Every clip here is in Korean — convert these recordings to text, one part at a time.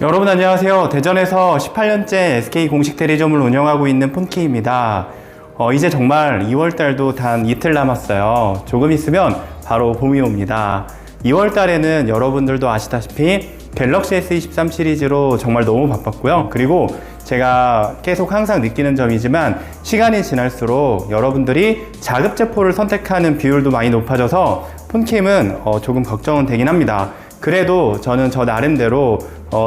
여러분 안녕하세요. 대전에서 18년째 SK 공식 대리점을 운영하고 있는 폰키입니다. 이제 정말 2월달도 단 이틀 남았어요. 조금 있으면 바로 봄이 옵니다. 2월달에는 여러분들도 아시다시피 갤럭시 S23 시리즈로 정말 너무 바빴고요. 그리고 제가 계속 항상 느끼는 점이지만 시간이 지날수록 여러분들이 자급제포를 선택하는 비율도 많이 높아져서 폰캠은 조금 걱정은 되긴 합니다. 그래도 저는 저 나름대로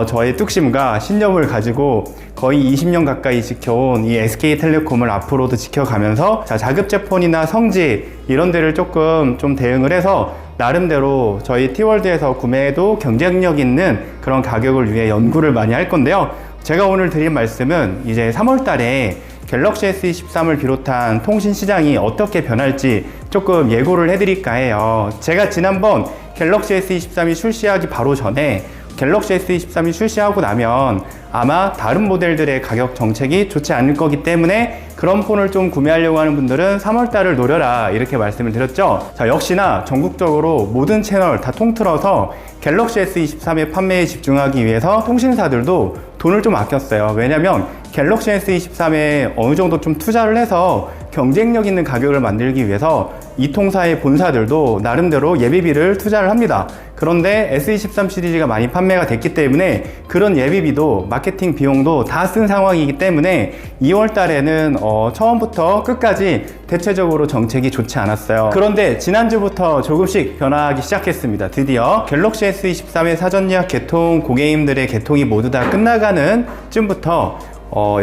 저의 뚝심과 신념을 가지고 거의 20년 가까이 지켜온 이 SK텔레콤을 앞으로도 지켜가면서 자급제폰이나 성지 이런 데를 조금 좀 대응을 해서 나름대로 저희 T월드에서 구매해도 경쟁력 있는 그런 가격을 위해 연구를 많이 할 건데요. 제가 오늘 드린 말씀은 이제 3월 달에 갤럭시 S23을 비롯한 통신 시장이 어떻게 변할지 조금 예고를 해드릴까 해요. 제가 지난번 갤럭시 S23이 출시하기 바로 전에 갤럭시 S23이 출시하고 나면 아마 다른 모델들의 가격 정책이 좋지 않을 거기 때문에 그런 폰을 좀 구매하려고 하는 분들은 3월달을 노려라 이렇게 말씀을 드렸죠. 자, 역시나 전국적으로 모든 채널 다 통틀어서 갤럭시 S23의 판매에 집중하기 위해서 통신사들도 돈을 좀 아꼈어요. 왜냐면 갤럭시 S23에 어느 정도 좀 투자를 해서 경쟁력 있는 가격을 만들기 위해서 이 통사의 본사들도 나름대로 예비비를 투자를 합니다. 그런데 S23 시리즈가 많이 판매가 됐기 때문에 그런 예비비도 마케팅 비용도 다 쓴 상황이기 때문에 2월 달에는 처음부터 끝까지 대체적으로 정책이 좋지 않았어요. 그런데 지난주부터 조금씩 변화하기 시작했습니다. 드디어 갤럭시 S23의 사전 예약 개통, 고객님들의 개통이 모두 다 끝나가는 쯤부터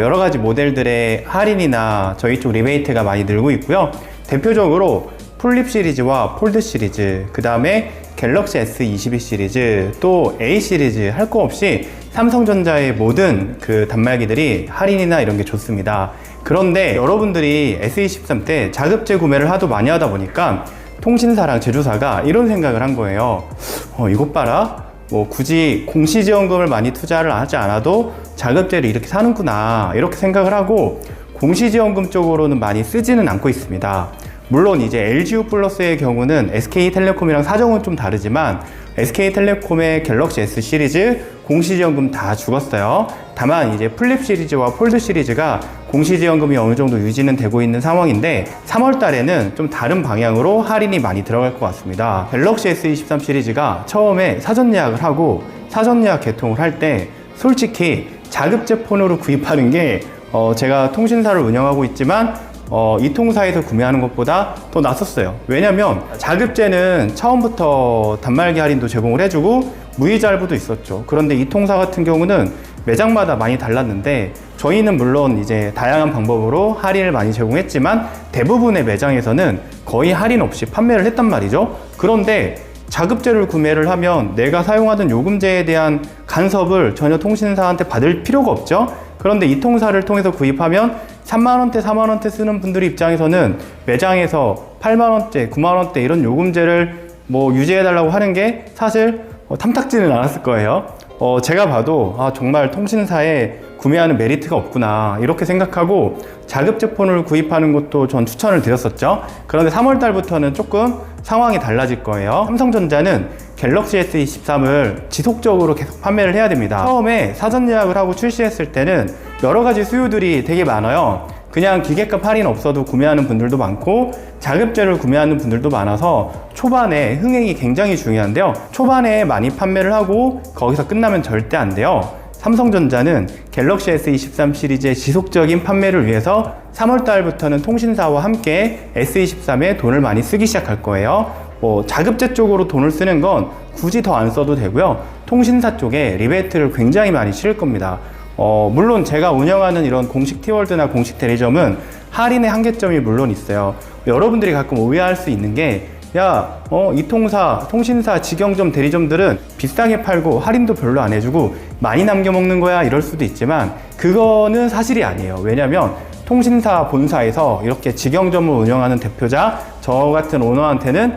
여러 가지 모델들의 할인이나 저희 쪽 리베이트가 많이 늘고 있고요. 대표적으로 플립 시리즈와 폴드 시리즈, 그 다음에 갤럭시 S22 시리즈, 또 A 시리즈 할 거 없이 삼성전자의 모든 그 단말기들이 할인이나 이런 게 좋습니다. 그런데 여러분들이 S23 때 자급제 구매를 하도 많이 하다 보니까 통신사랑 제조사가 이런 생각을 한 거예요. 이것 봐라. 뭐 굳이 공시지원금을 많이 투자를 하지 않아도 자급제를 이렇게 사는구나 이렇게 생각을 하고 공시지원금 쪽으로는 많이 쓰지는 않고 있습니다. 물론 이제 LGU 플러스의 경우는 SK텔레콤이랑 사정은 좀 다르지만 SK텔레콤의 갤럭시 S 시리즈 공시지원금 다 죽었어요. 다만 이제 플립 시리즈와 폴드 시리즈가 공시지원금이 어느 정도 유지는 되고 있는 상황인데 3월 달에는 좀 다른 방향으로 할인이 많이 들어갈 것 같습니다. 갤럭시 S23 시리즈가 처음에 사전 예약을 하고 사전 예약 개통을 할 때 솔직히 자급제 폰으로 구입하는 게 제가 통신사를 운영하고 있지만 이 통사에서 구매하는 것보다 더 낫었어요. 왜냐면 자급제는 처음부터 단말기 할인도 제공을 해주고 무이자 할부도 있었죠. 그런데 이 통사 같은 경우는 매장마다 많이 달랐는데 저희는 물론 이제 다양한 방법으로 할인을 많이 제공했지만 대부분의 매장에서는 거의 할인 없이 판매를 했단 말이죠. 그런데 자급제를 구매를 하면 내가 사용하던 요금제에 대한 간섭을 전혀 통신사한테 받을 필요가 없죠. 그런데 이 통사를 통해서 구입하면 3만원대, 4만원대 쓰는 분들 입장에서는 매장에서 8만원대, 9만원대 이런 요금제를 뭐 유지해달라고 하는 게 사실 탐탁지는 않았을 거예요. 제가 봐도 정말 통신사에 구매하는 메리트가 없구나 이렇게 생각하고 자급제 폰을 구입하는 것도 전 추천을 드렸었죠. 그런데 3월 달부터는 조금 상황이 달라질 거예요. 삼성전자는 갤럭시 S23을 지속적으로 계속 판매를 해야 됩니다. 처음에 사전 예약을 하고 출시했을 때는 여러 가지 수요들이 되게 많아요. 그냥 기계값 할인 없어도 구매하는 분들도 많고 자급제를 구매하는 분들도 많아서 초반에 흥행이 굉장히 중요한데요. 초반에 많이 판매를 하고 거기서 끝나면 절대 안 돼요. 삼성전자는 갤럭시 S23 시리즈의 지속적인 판매를 위해서 3월 달부터는 통신사와 함께 S23에 돈을 많이 쓰기 시작할 거예요. 자급제 쪽으로 돈을 쓰는 건 굳이 더 안 써도 되고요. 통신사 쪽에 리베이트를 굉장히 많이 실을 겁니다. 물론 제가 운영하는 이런 공식 T월드나 공식 대리점은 할인의 한계점이 물론 있어요. 여러분들이 가끔 오해할 수 있는 게 이 통신사, 직영점, 대리점들은 비싸게 팔고 할인도 별로 안 해주고 많이 남겨먹는 거야 이럴 수도 있지만 그거는 사실이 아니에요. 왜냐면 통신사 본사에서 이렇게 직영점을 운영하는 대표자, 저 같은 오너한테는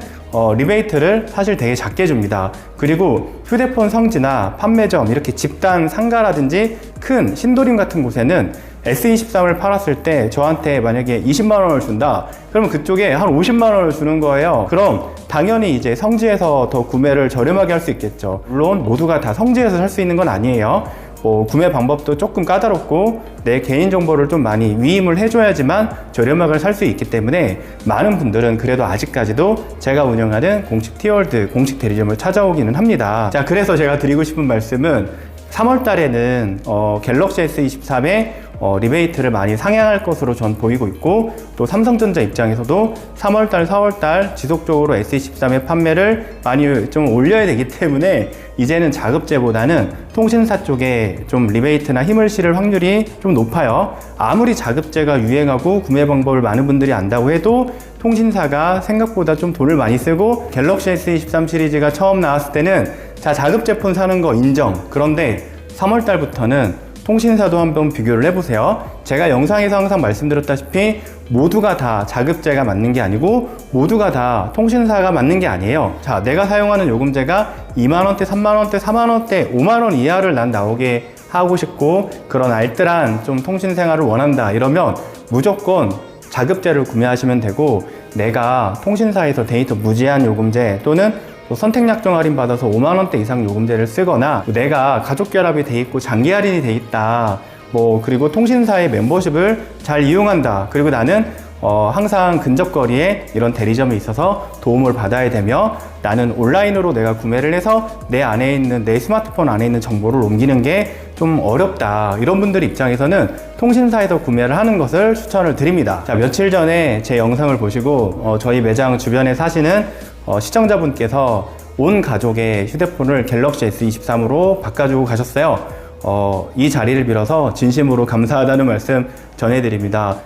리베이트를 사실 되게 작게 줍니다. 그리고 휴대폰 성지나 판매점, 이렇게 집단 상가라든지 큰 신도림 같은 곳에는 S23을 팔았을 때 저한테 만약에 20만원을 준다 그러면 그쪽에 한 50만원을 주는 거예요. 그럼 당연히 이제 성지에서 더 구매를 저렴하게 할 수 있겠죠. 물론 모두가 다 성지에서 살 수 있는 건 아니에요. 뭐 구매 방법도 조금 까다롭고 내 개인정보를 좀 많이 위임을 해줘야지만 저렴하게 살 수 있기 때문에 많은 분들은 그래도 아직까지도 제가 운영하는 공식 티월드 공식 대리점을 찾아오기는 합니다. 자, 그래서 제가 드리고 싶은 말씀은 3월 달에는 갤럭시 S23의 리베이트를 많이 상향할 것으로 전 보이고 있고, 또 삼성전자 입장에서도 3월달, 4월달 지속적으로 S23의 판매를 많이 좀 올려야 되기 때문에 이제는 자급제보다는 통신사 쪽에 좀 리베이트나 힘을 실을 확률이 좀 높아요. 아무리 자급제가 유행하고 구매 방법을 많은 분들이 안다고 해도 통신사가 생각보다 좀 돈을 많이 쓰고, 갤럭시 S23 시리즈가 처음 나왔을 때는 자, 자급제폰 사는 거 인정. 그런데 3월달부터는 통신사도 한번 비교를 해보세요. 제가 영상에서 항상 말씀드렸다시피 모두가 다 자급제가 맞는 게 아니고 모두가 다 통신사가 맞는 게 아니에요. 자, 내가 사용하는 요금제가 2만원대, 3만원대, 4만원대, 5만원 이하를 난 나오게 하고 싶고 그런 알뜰한 좀 통신 생활을 원한다 이러면 무조건 자급제를 구매하시면 되고, 내가 통신사에서 데이터 무제한 요금제 또는 선택약정 할인 받아서 5만원대 이상 요금제를 쓰거나, 내가 가족 결합이 돼 있고 장기 할인이 돼 있다, 그리고 통신사의 멤버십을 잘 이용한다, 그리고 나는 항상 근접거리에 이런 대리점에 있어서 도움을 받아야 되며, 나는 온라인으로 내가 구매를 해서 내 안에 있는, 내 스마트폰 안에 있는 정보를 옮기는 게 좀 어렵다, 이런 분들 입장에서는 통신사에서 구매를 하는 것을 추천을 드립니다. 자, 며칠 전에 제 영상을 보시고 저희 매장 주변에 사시는 시청자분께서 온 가족의 휴대폰을 갤럭시 S23으로 바꿔주고 가셨어요. 이 자리를 빌어서 진심으로 감사하다는 말씀 전해드립니다.